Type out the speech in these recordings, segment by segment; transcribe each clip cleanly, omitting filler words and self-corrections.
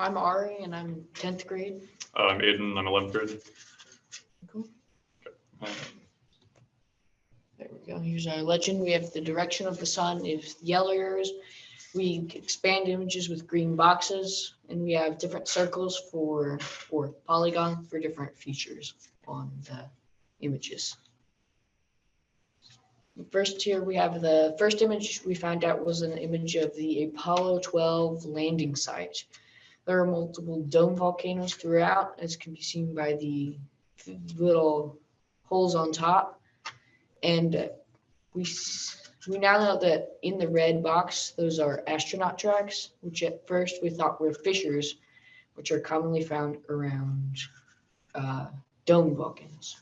I'm Ari, and I'm 10th grade. I'm Aiden, I'm 11th grade. Cool. There we go. Here's our legend. We have the direction of the sun is yellow arrows. We expand images with green boxes, and we have different circles or polygon for different features on the images. First here we have the first image we found out was an image of the Apollo 12 landing site. There are multiple dome volcanoes throughout, as can be seen by the little holes on top. And we now know that in the red box, those are astronaut tracks, which at first we thought were fissures, which are commonly found around dome volcanoes.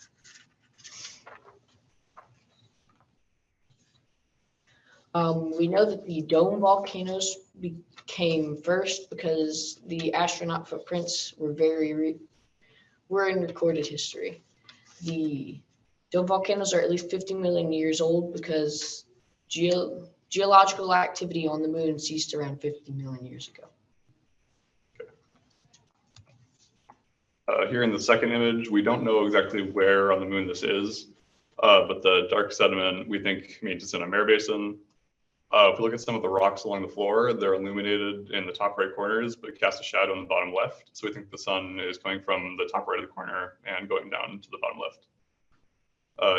We know that the dome volcanoes became first because the astronaut footprints were were in recorded history. The dome volcanoes are at least 50 million years old because geological activity on the moon ceased around 50 million years ago. Here in the second image, we don't know exactly where on the moon this is, but the dark sediment we think means it's in a mare basin. If we look at some of the rocks along the floor, they're illuminated in the top right corners, but cast a shadow in the bottom left. So we think the sun is coming from the top right of the corner and going down to the bottom left.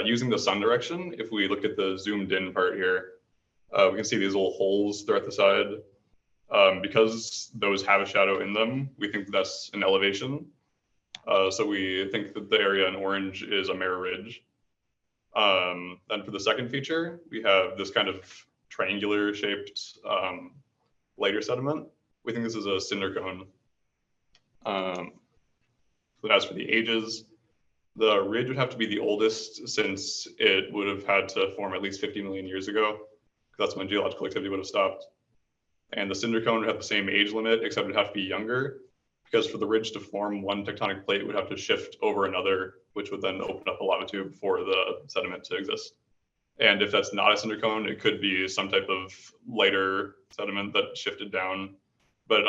Using the sun direction, if we look at the zoomed in part here, we can see these little holes throughout the side. Because those have a shadow in them, we think that's an elevation. So we think that the area in orange is a mare ridge. Then for the second feature, we have this kind of triangular shaped lighter sediment. We think this is a cinder cone. But as for the ages, the ridge would have to be the oldest since it would have had to form at least 50 million years ago. That's when geological activity would have stopped. And the cinder cone would have the same age limit, except it would have to be younger, because for the ridge to form, one tectonic plate would have to shift over another, which would then open up a lava tube for the sediment to exist. And if that's not a cinder cone, it could be some type of lighter sediment that shifted down. But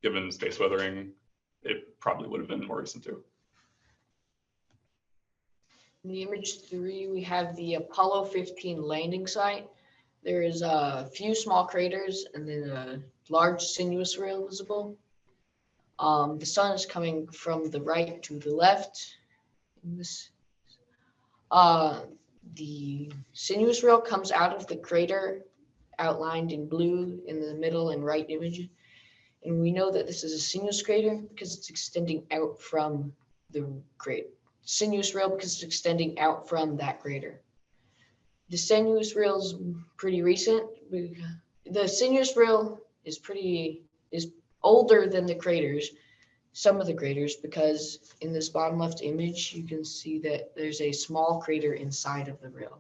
given space weathering, it probably would have been more recent too. In the image 3, we have the Apollo 15 landing site. There is a few small craters and then a large sinuous rail visible. The sun is coming from the right to the left. In this, the sinuous rail comes out of the crater outlined in blue in the middle and right image. And we know that this is a sinuous crater because it's extending out from the crater. Sinuous rail because it's extending out from that crater. The sinuous rail is pretty recent. The sinuous rail is older than the craters, some of the craters, because in this bottom left image, you can see that there's a small crater inside of the rail.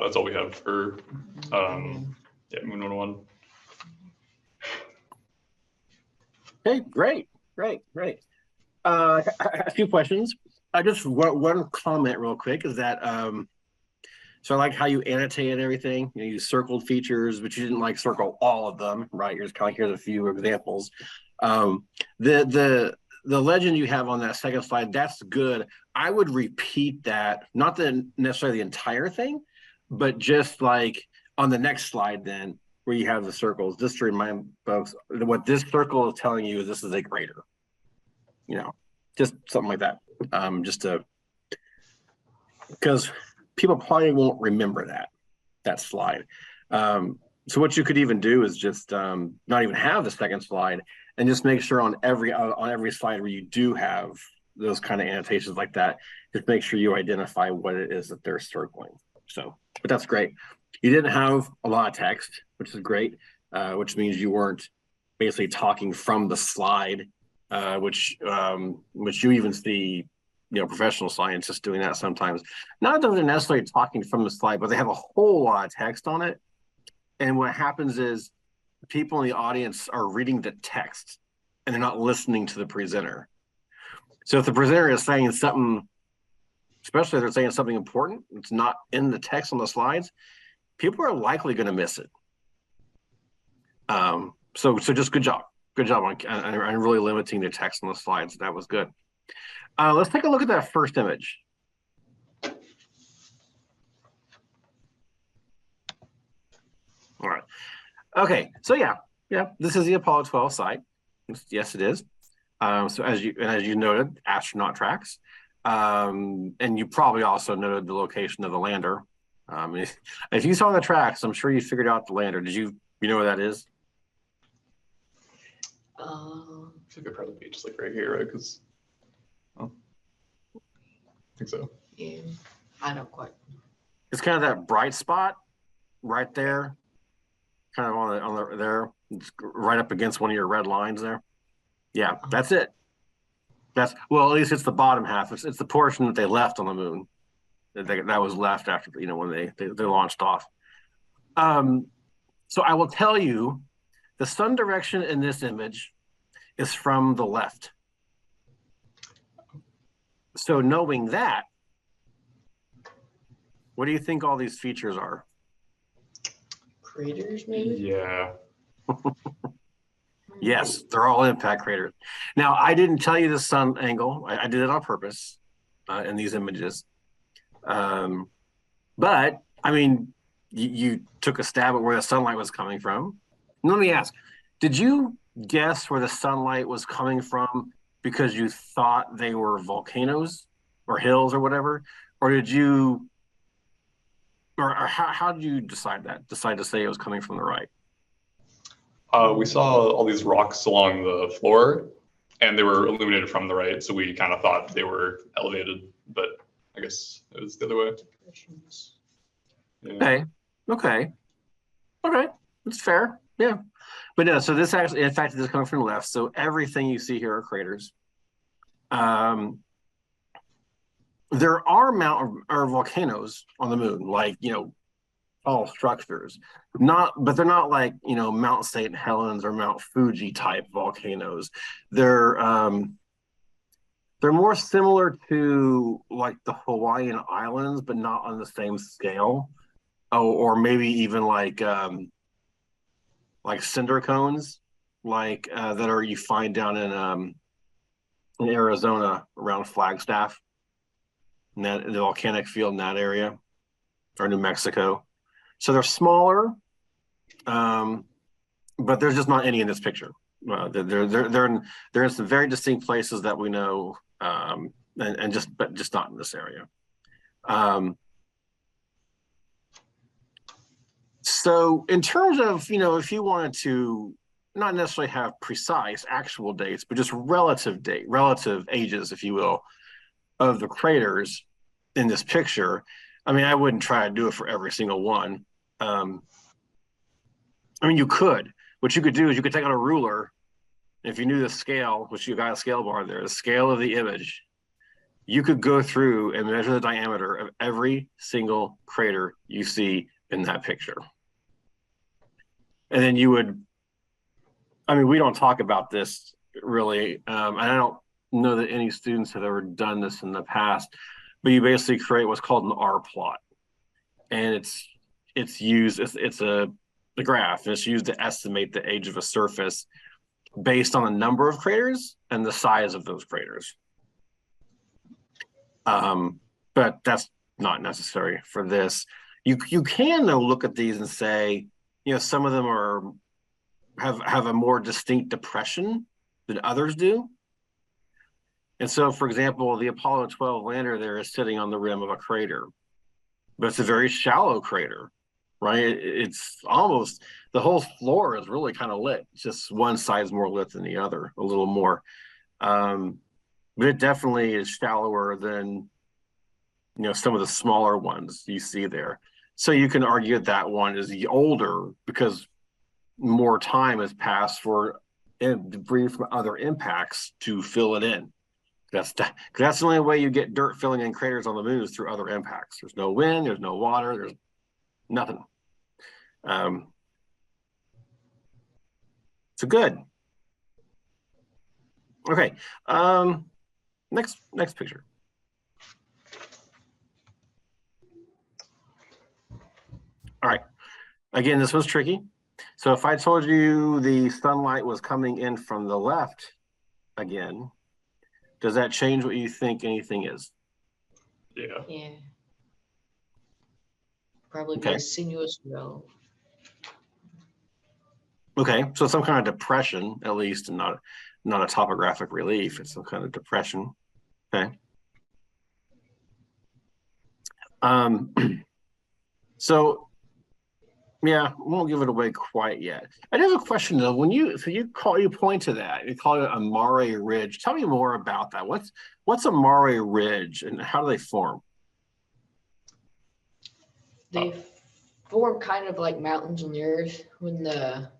That's all we have for Moon 101. Okay, great. A few questions. Just one comment real quick is that, so I like how you annotated everything. You circled features, but you didn't like circle all of them, right? You're just kind of, here's a few examples. The legend you have on that second slide, that's good. I would repeat that, not necessarily the entire thing, but just like on the next slide then, where you have the circles, just to remind folks what this circle is telling you is this is a crater. Just something like that. Because people probably won't remember that slide. So what you could even do is just not even have the second slide and just make sure on every slide where you do have those kind of annotations like that, just make sure you identify what it is that they're circling. So, but that's great. You didn't have a lot of text, which is great, which means you weren't basically talking from the slide, which you even see, professional scientists doing that sometimes. Not that they're necessarily talking from the slide, but they have a whole lot of text on it. And what happens is people in the audience are reading the text and they're not listening to the presenter. So if the presenter is saying something, especially if they're saying something important, it's not in the text on the slides, people are likely going to miss it. So just good job. Good job on really limiting the text on the slides. That was good. Let's take a look at that first image. All right. Okay. So yeah, this is the Apollo 12 site. Yes, it is. So as you noted, astronaut tracks, and you probably also noted the location of the lander. If you saw the tracks, I'm sure you figured out the lander. Did you know where that is? I think it'd probably be just like right here, right? Because I think so. Yeah, I don't quite. It's kind of that bright spot right there, kind of on the there, it's right up against one of your red lines there. Yeah, that's it. Well, at least it's the bottom half. It's the portion that they left on the moon. That was left after when they launched off. So I will tell you, the sun direction in this image is from the left. So knowing that, what do you think all these features are? Craters, maybe? Yeah. Yes, they're all impact craters. Now, I didn't tell you the sun angle. I did it on purpose in these images. But, I mean, you took a stab at where the sunlight was coming from. Let me ask, did you guess where the sunlight was coming from because you thought they were volcanoes or hills or whatever? Or did you, or how did you decide to say it was coming from the right? We saw all these rocks along the floor, and they were illuminated from the right, so we kind of thought they were elevated, but I guess it was the other way. Yeah. Okay. That's fair. Yeah. But no, so this actually, in fact, this is coming from the left. So everything you see here are craters. There are volcanoes on the moon, like, all structures, but they're not like, Mount St. Helens or Mount Fuji type volcanoes. They're more similar to like the Hawaiian Islands, but not on the same scale. Oh, or maybe even like cinder cones, that you find down in Arizona around Flagstaff, and that the volcanic field in that area, or New Mexico. So they're smaller, but there's just not any in this picture. They're in some very distinct places that we know, but just not in this area. So in terms of, if you wanted to not necessarily have precise actual dates, but just relative ages, if you will, of the craters in this picture, I mean, I wouldn't try to do it for every single one. I mean, you could. What you could do is you could take out a ruler. If you knew the scale, which you got a scale bar there, the scale of the image, you could go through and measure the diameter of every single crater you see in that picture. And then you would, I mean, we don't talk about this really, and I don't know that any students have ever done this in the past, but you basically create what's called an R plot. And it's used, it's a graph, and it's used to estimate the age of a surface based on the number of craters and the size of those craters. But that's not necessary for this. You can though look at these and say, some of them have a more distinct depression than others do. And so, for example, the Apollo 12 lander there is sitting on the rim of a crater, but it's a very shallow crater, right? It's almost, the whole floor is really kind of lit. It's just one side's more lit than the other, a little more. But it definitely is shallower than, some of the smaller ones you see there. So you can argue that one is the older because more time has passed for debris from other impacts to fill it in. That's the only way you get dirt filling in craters on the moon is through other impacts. There's no wind, there's no water, there's nothing. So good. Okay. Next picture. All right. Again, this was tricky. So if I told you the sunlight was coming in from the left again, does that change what you think anything is? Yeah. Yeah. Probably be Okay. a sinuous rail. Okay, so some kind of depression, at least, and not a topographic relief. It's some kind of depression. Okay. So yeah, won't give it away quite yet. I do have a question though. When you point to that, you call it a Mare Ridge. Tell me more about that. What's a Mare Ridge and how do they form? They form kind of like mountains on the Earth when the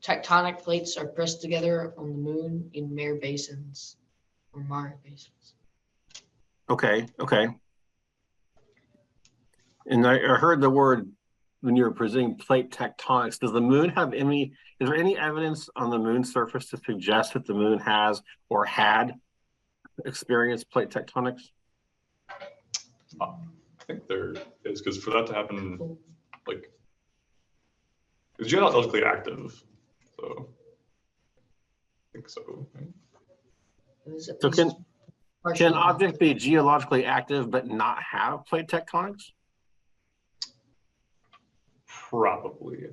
tectonic plates are pressed together on the moon in mare basins or mare basins. Okay. And I heard the word when you were presenting plate tectonics. Does the moon have any? Is there any evidence on the moon's surface to suggest that the moon has or had experienced plate tectonics? I think there is, because for that to happen, like, it's geologically active, so I think so. Right? So can an object be geologically active but not have plate tectonics? Probably.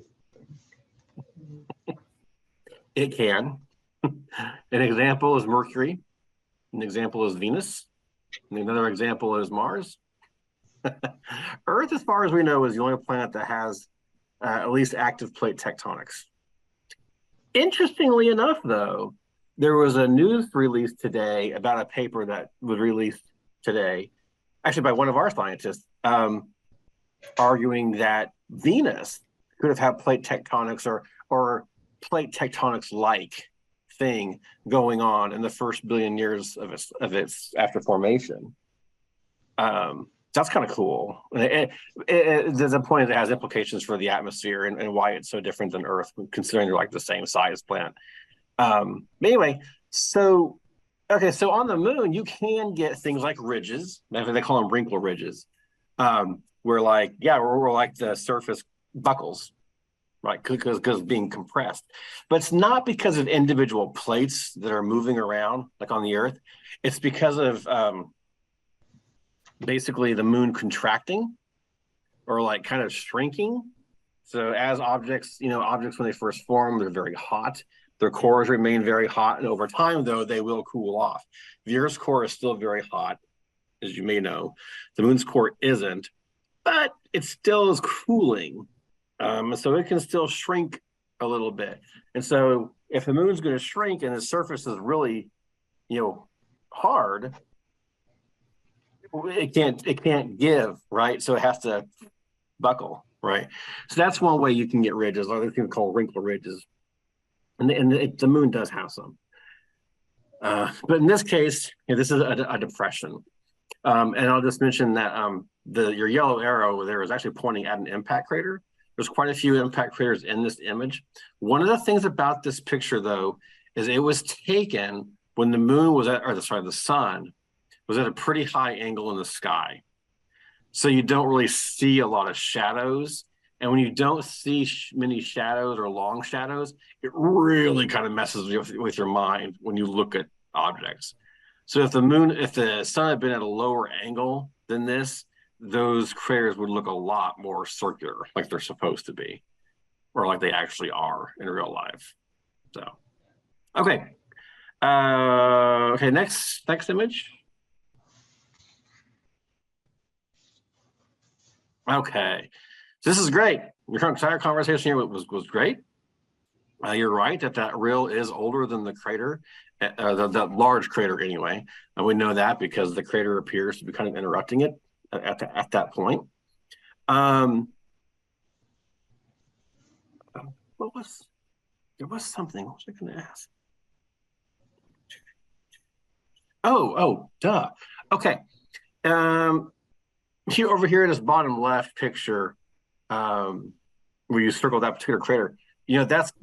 It can. An example is Mercury. An example is Venus. And another example is Mars. Earth, as far as we know, is the only planet that has at least active plate tectonics. Interestingly enough, though, there was a news release today about a paper that was released today, actually by one of our scientists, arguing that Venus could have had plate tectonics or plate tectonics like thing going on in the first billion years of its after formation. That's kind of cool. There's a point that it has implications for the atmosphere and why it's so different than Earth, considering they're like the same size planet. Anyway, so on the moon, you can get things like ridges. They call them wrinkle ridges. Where like the surface buckles, right? Because being compressed, but it's not because of individual plates that are moving around like on the Earth. It's because of basically the moon contracting or like kind of shrinking. So as objects when they first form, they're very hot. Their cores remain very hot, and over time, though, they will cool off. The Earth's core is still very hot, as you may know. The moon's core isn't, but it still is cooling. So it can still shrink a little bit. And so if the moon's going to shrink and the surface is really, hard, it can't give, right? So it has to buckle, right? So that's one way you can get ridges. Other things called wrinkle ridges. And the moon does have some. But in this case, this is a depression. And I'll just mention that your yellow arrow there is actually pointing at an impact crater. There's quite a few impact craters in this image. One of the things about this picture, though, is it was taken when the moon was the sun was at a pretty high angle in the sky. So you don't really see a lot of shadows. And when you don't see many shadows or long shadows, it really kind of messes with your mind when you look at objects. So if the sun had been at a lower angle than this, those craters would look a lot more circular, like they're supposed to be, or like they actually are in real life. So, okay. Next image. Okay. So this is great. Your entire conversation here was great. You're right that rill is older than the crater, the large crater anyway. And we know that because the crater appears to be kind of interrupting it at that point. There was something. What was I going to ask? Oh, duh. Okay. Here over here in this bottom left picture, where you circle that particular crater, that's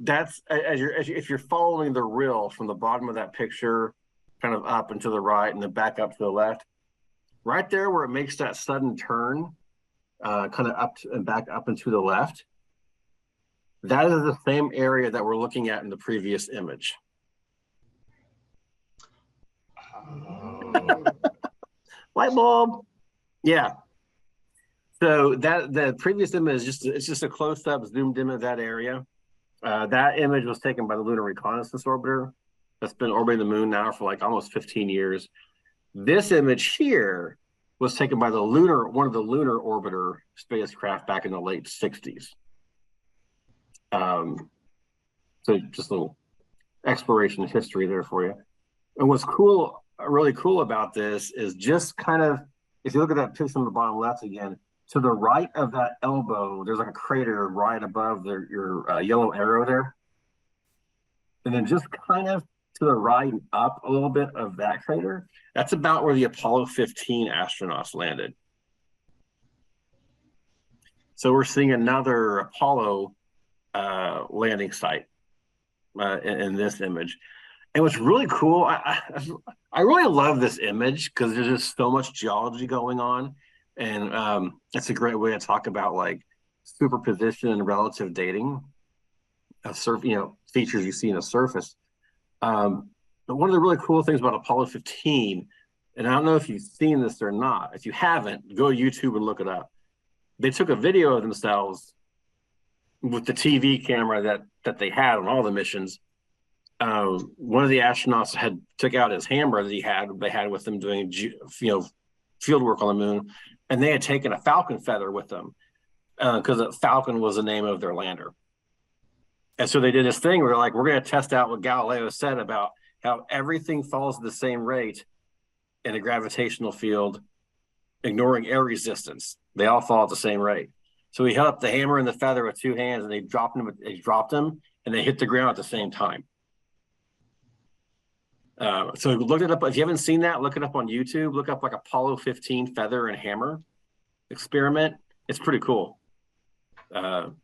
if you're following the rill from the bottom of that picture, kind of up and to the right, and then back up to the left, right there where it makes that sudden turn, kind of up and back up and to the left. That is the same area that we're looking at in the previous image. Light bulb. Yeah. So that the previous image is just a close-up zoomed in of that area. That image was taken by the Lunar Reconnaissance Orbiter that's been orbiting the moon now for like almost 15 years. This image here was taken by one of the lunar orbiter spacecraft back in the late 60s. So just a little exploration history there for you. And what's cool, really cool about this is just kind of, if you look at that picture on the bottom left again, to the right of that elbow, there's like a crater right above your yellow arrow there. And then just kind of to the right and up a little bit of that crater, that's about where the Apollo 15 astronauts landed. So we're seeing another Apollo landing site in this image. And what's really cool, I really love this image because there's just so much geology going on. And it's a great way to talk about like superposition and relative dating of features you see in a surface. But one of the really cool things about Apollo 15, and I don't know if you've seen this or not, if you haven't, go to YouTube and look it up. They took a video of themselves with the TV camera that they had on all the missions. One of the astronauts took out his hammer that they had with them doing field work on the moon, and they had taken a falcon feather with them because Falcon was the name of their lander. And so they did this thing where they're like, we're going to test out what Galileo said about how everything falls at the same rate in a gravitational field, ignoring air resistance. They all fall at the same rate. So he held up the hammer and the feather with two hands, and they dropped them, and they hit the ground at the same time. So look it up. If you haven't seen that, look it up on YouTube. Look up like Apollo 15 feather and hammer experiment. It's pretty cool. So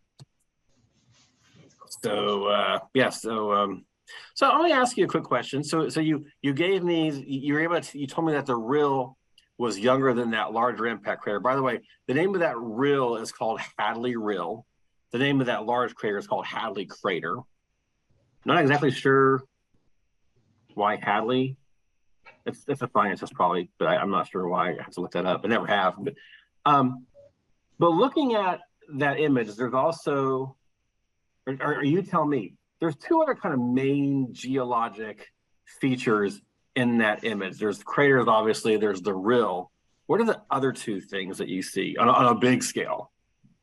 let me ask you a quick question. So you gave me, you told me that the rill was younger than that larger impact crater. By the way, the name of that rill is called Hadley Rill. The name of that large crater is called Hadley Crater. Not exactly sure why Hadley. It's a scientist probably, but I'm not sure why. I have to look that up. I never have. But looking at that image, there's also, or you tell me, there's two other kind of main geologic features in that image. There's craters, obviously, there's the rill. What are the other two things that you see on a big scale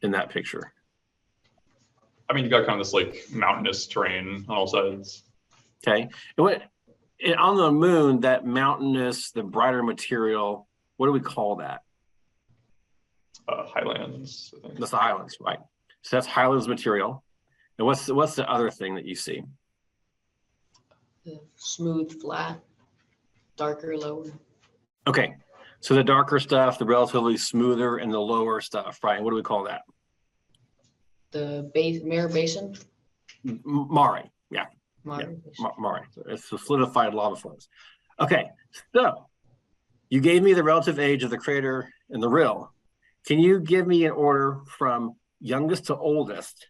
in that picture? I mean, you got kind of this like mountainous terrain on all sides. Okay. On the moon, that mountainous, the brighter material, what do we call that? Highlands, I think. That's the highlands, right? So that's highlands material. And what's the other thing that you see? The smooth, flat, darker, lower. Okay. So the darker stuff, the relatively smoother, and the lower stuff, right? What do we call that? The Mare Basin? Mare, yeah. Mare. Mare. It's the solidified lava flows. Okay, so you gave me the relative age of the crater and the rill. Can you give me an order from youngest to oldest,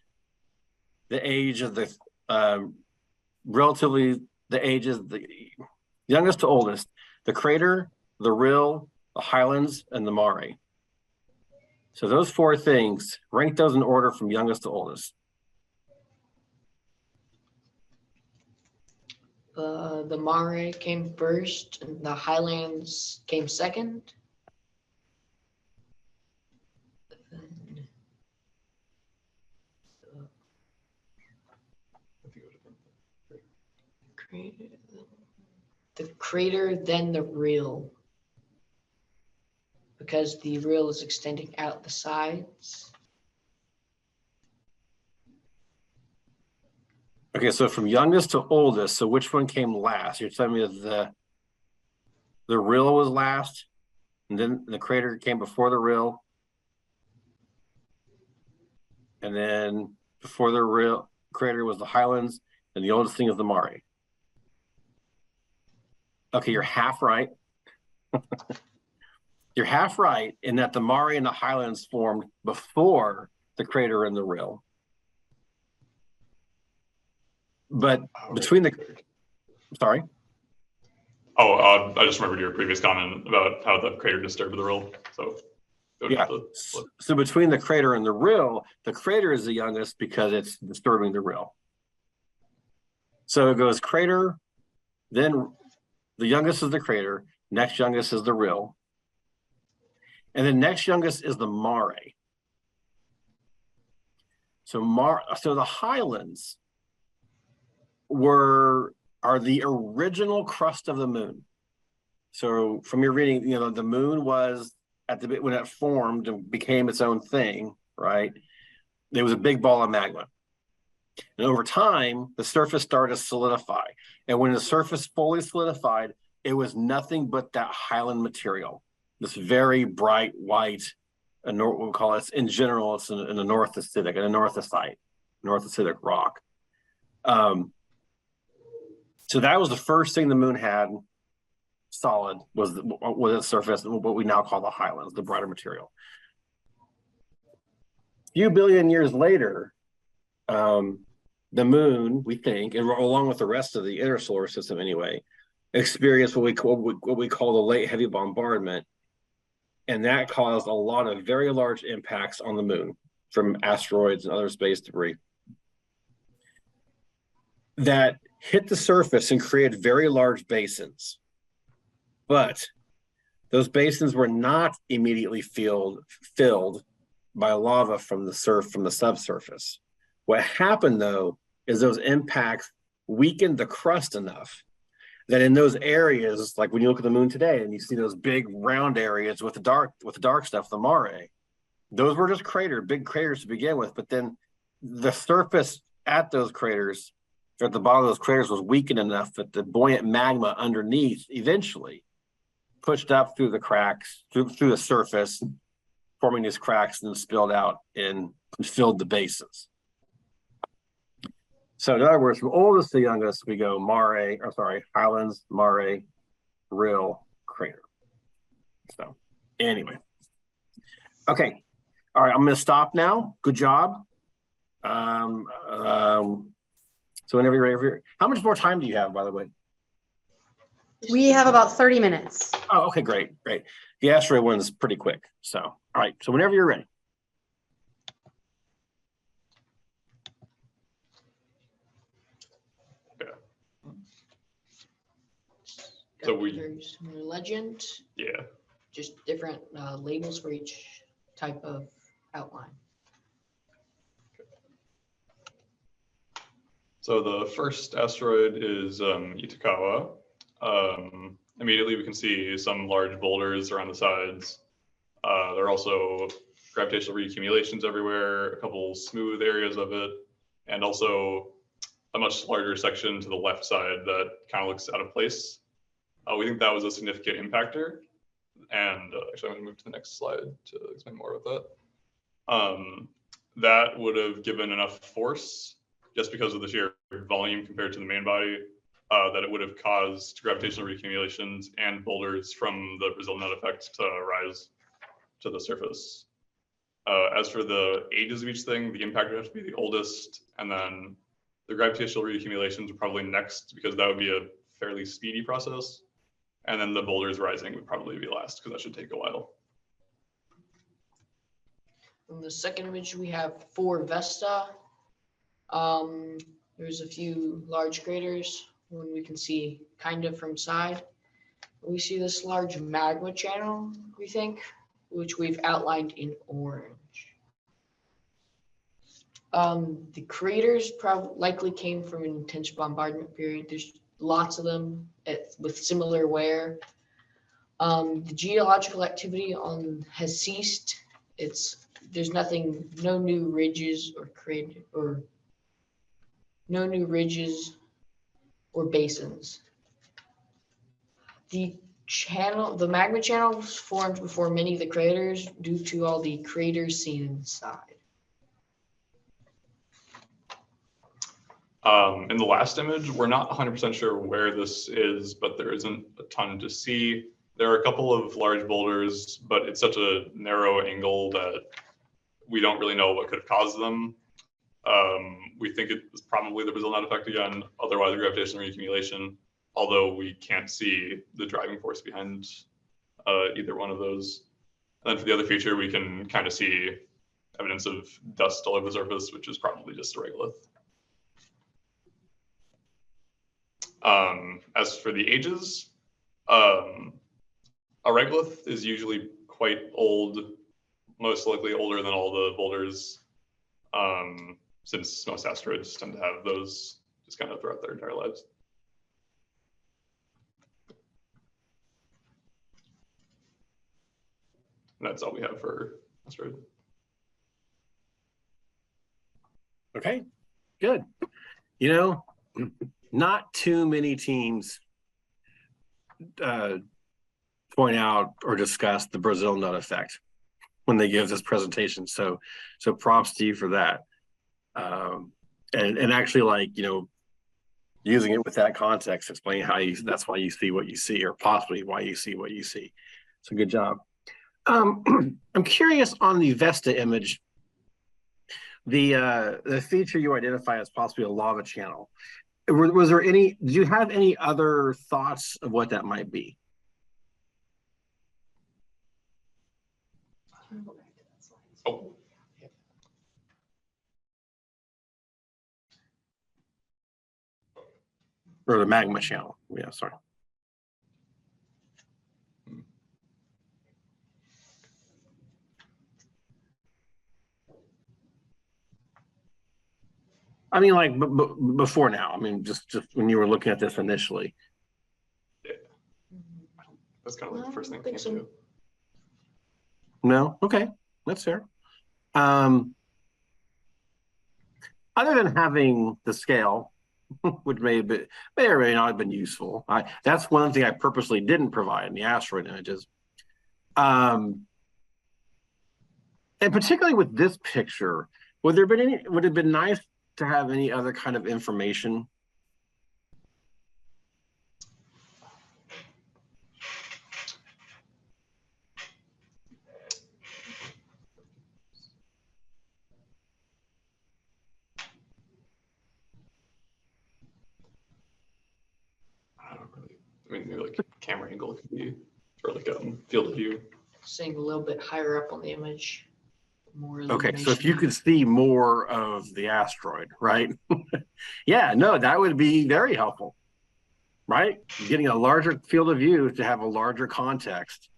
the age of the youngest to oldest, the crater, the rill, the highlands, and the mare? So those four things, rank those in order from youngest to oldest. The Mare came first, and the Highlands came second. The crater, then the rill, because the rill is extending out the sides. Okay, so from youngest to oldest, so which one came last? You're telling me that the rill was last, and then the crater came before the rill, and then before the rill crater was the highlands, and the oldest thing is the mare. Okay, you're half right. You're half right in that the Mare and the highlands formed before the crater and the rill. But between the, sorry? Oh, I just remembered your previous comment about how the crater disturbed the rill. So yeah. So between the crater and the rill, the crater is the youngest because it's disturbing the rill. So it goes crater, then the youngest is the crater, next youngest is the rill, and then next youngest is the mare. So the highlands are the original crust of the moon. So from your reading, the moon was at the bit when it formed and became its own thing, right? There was a big ball of magma. And over time, the surface started to solidify. And when the surface fully solidified, it was nothing but that highland material, this very bright white, what we call it, in general, it's in the north acidic, an anorthosite, north acidic rock. So that was the first thing the moon had solid, was its surface, what we now call the highlands, the brighter material. A few billion years later, the moon, we think, and along with the rest of the inner solar system anyway, experienced what we call the late heavy bombardment, and that caused a lot of very large impacts on the moon from asteroids and other space debris that hit the surface and created very large basins. But those basins were not immediately filled by lava from the subsurface. What happened, though, is those impacts weakened the crust enough that in those areas, like when you look at the moon today and you see those big round areas with the dark stuff, the mare, those were just big craters to begin with. But then the surface at those craters, or at the bottom of those craters, was weakened enough that the buoyant magma underneath eventually pushed up through the cracks, through the surface, forming these cracks, and then spilled out and filled the basins. So in other words, from oldest to youngest, we go highlands, mare, rill, crater. So anyway. Okay. All right, I'm going to stop now. Good job. So whenever you're ready, how much more time do you have, by the way? We have about 30 minutes. Oh, okay, great. The asteroid one's pretty quick. So, all right. So whenever you're ready. So there's legend. Yeah. Just different labels for each type of outline. So the first asteroid is Itokawa. Immediately we can see some large boulders around the sides. There are also gravitational reaccumulations everywhere, a couple smooth areas of it, and also a much larger section to the left side that kind of looks out of place. We think that was a significant impactor. And actually, I'm going to move to the next slide to explain more about that. That would have given enough force, just because of the sheer volume compared to the main body, that it would have caused gravitational reaccumulations and boulders from the Brazil nut effect to rise to the surface. As for the ages of each thing, the impact would have to be the oldest, and then the gravitational reaccumulations would probably next, because that would be a fairly speedy process. And then the boulders rising would probably be last, because that should take a while. In the second image, we have 4 Vesta. There's a few large craters, one we can see kind of from side. We see this large magma channel, we think, which we've outlined in orange. The craters likely came from an intense bombardment period. There's lots of them with similar wear. The geological activity has ceased. There's no new ridges or basins. The magma channel was formed before many of the craters due to all the craters seen inside. In the last image, we're not 100% sure where this is, but there isn't a ton to see. There are a couple of large boulders, but it's such a narrow angle that we don't really know what could have caused them. We think it was probably the Brazil knot effect again, otherwise gravitational reaccumulation, although we can't see the driving force behind either one of those. And then for the other feature, we can kind of see evidence of dust all over the surface, which is probably just a regolith. As for the ages, a regolith is usually quite old, most likely older than all the boulders, since most asteroids tend to have those just kind of throughout their entire lives. And that's all we have for asteroid. Okay, good. You know, not too many teams point out or discuss the Brazil nut effect when they give this presentation. So props to you for that. And actually, like, you know, using it with that context, explaining how that's why you see what you see, or possibly why you see what you see. So good job. I'm curious on the Vesta image, the feature you identify as possibly a lava channel. Was there any, did you have any other thoughts of what that might be? Oh, Or the magma channel? Yeah, sorry. I mean, like before now. I mean, just when you were looking at this initially. yeah. That's kind of like the first thing I think so. No, okay, that's fair. Other than having the scale, which may or may not have been useful. That's one thing I purposely didn't provide in the asteroid images. And particularly with this picture, would it have been nice to have any other kind of information? I don't really, I mean, maybe like camera angle could be, or like field of view. Saying a little bit higher up on the image. More Okay, so if you illumination. could see more of the asteroid, right? Yeah, no, that would be very helpful, right? Getting a larger field of view to have a larger context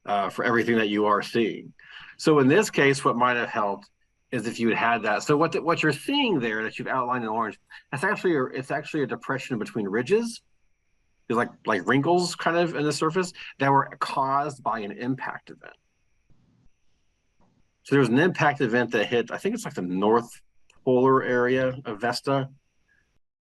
for everything that you are seeing. So in this case, what might have helped is if you had had that. So what you're seeing there that you've outlined in orange, it's actually a depression between ridges. There's like wrinkles kind of in the surface that were caused by an impact event. So there was an impact event that hit, I think it's like the north polar area of Vesta,